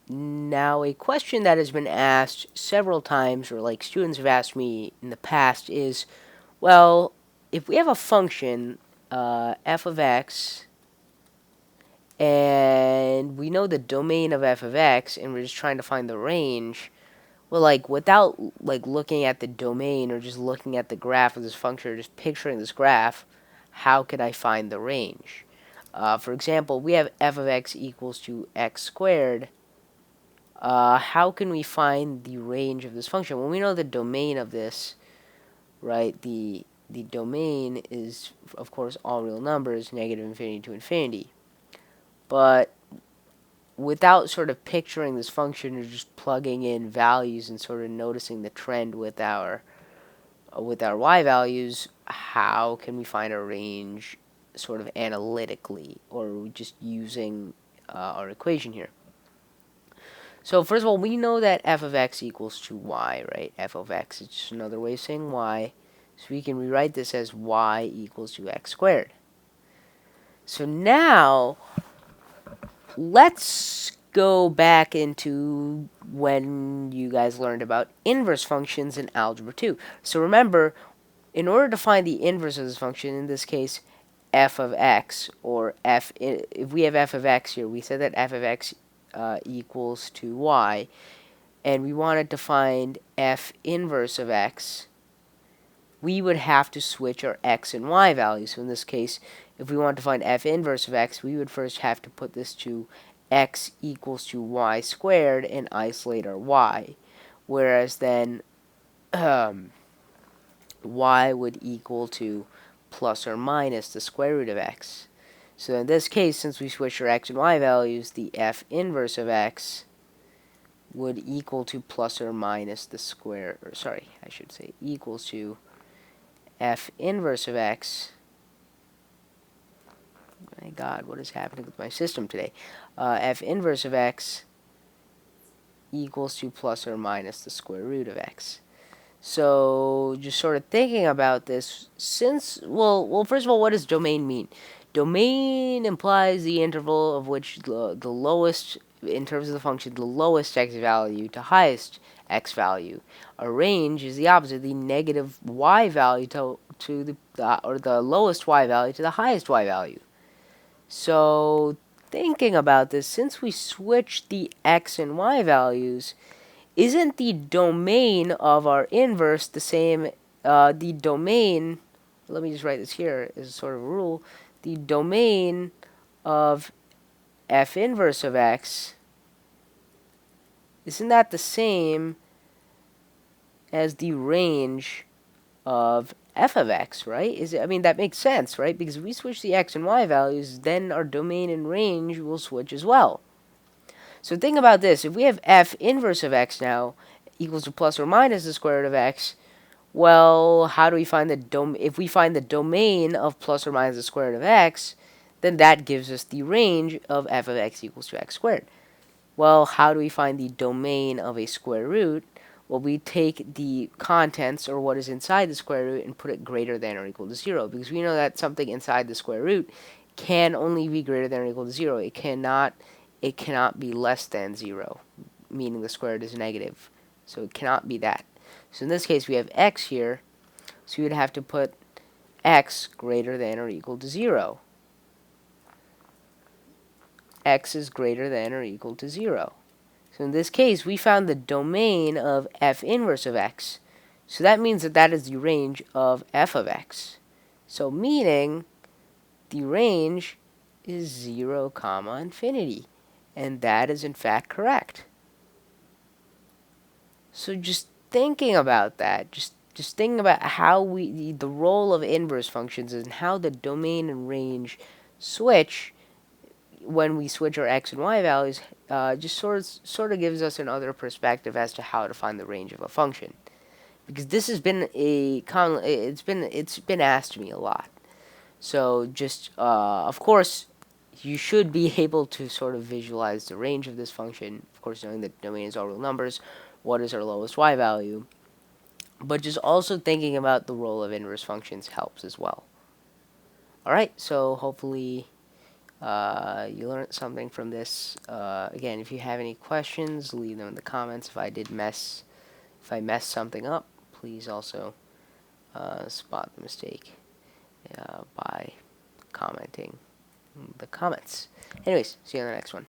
Now, a question that has been asked several times, or like students have asked me in the past, is, well, if we have a function, f of x, and we know the domain of f of x, and we're just trying to find the range, well, like, without, like, looking at the domain, or just looking at the graph of this function, or just picturing this graph, how could I find the range? For example, we have f of x equals to x squared. How can we find the range of this function? Well, we know the domain of this, right? The domain is, of course, all real numbers, negative infinity to infinity. But without sort of picturing this function or just plugging in values and sort of noticing the trend with our y values, how can we find a range sort of analytically, or just using our equation here? So first of all, we know that f of x equals to y, right? F of x is just another way of saying y. So we can rewrite this as y equals to x squared. So now, let's go back into when you guys learned about inverse functions in Algebra 2. So remember, in order to find the inverse of this function, in this case, f of x, or if we have f of x here, we said that f of x equals to y, and we wanted to find f inverse of x, we would have to switch our x and y values. So in this case, if we want to find f inverse of x, we would first have to put this to x equals to y squared and isolate our y. Whereas then y would equal to plus or minus the square root of x. So in this case, since we switched our x and y values, the f inverse of x would equal to plus or minus the square, or sorry, I should say equals to f inverse of x. My God, what is happening with my system today? F inverse of x equals to plus or minus the square root of x. So just sort of thinking about this, since, well, first of all, what does domain mean? Domain implies the interval of which the lowest, in terms of the function, the lowest x value to highest x value. A range is the opposite, the negative y value to or the lowest y value to the highest y value. So thinking about this, since we switched the x and y values, isn't the domain of our inverse the same? The domain, let me just write this here as a sort of rule. The domain of f inverse of x, isn't that the same as the range of f of x, right? I mean, that makes sense, right? Because if we switch the x and y values, then our domain and range will switch as well. So think about this. If we have f inverse of x now equals to plus or minus the square root of x, well, how do we find the if we find the domain of plus or minus the square root of x, then that gives us the range of f of x equals to x squared. Well, how do we find the domain of a square root? Well, we take the contents, or what is inside the square root, and put it greater than or equal to 0, because we know that something inside the square root can only be greater than or equal to 0. It cannot be less than 0, meaning the square root is negative. So it cannot be that. So in this case, we have x here, so we would have to put x greater than or equal to 0. X is greater than or equal to 0. So in this case, we found the domain of f inverse of x. So that means that that is the range of f of x. So meaning the range is 0, comma, infinity. And that is in fact correct. So just thinking about that, just thinking about how the role of inverse functions and how the domain and range switch when we switch our x and y values, just sort of gives us another perspective as to how to find the range of a function. Because this has been it's been asked to me a lot. So just of course you should be able to sort of visualize the range of this function. Of course, knowing that domain is all real numbers, what is our lowest y value? But just also thinking about the role of inverse functions helps as well. All right, so hopefully You learned something from this. Again, if you have any questions, leave them in the comments. If I messed something up, please also spot the mistake by commenting in the comments. Anyways, see you on the next one.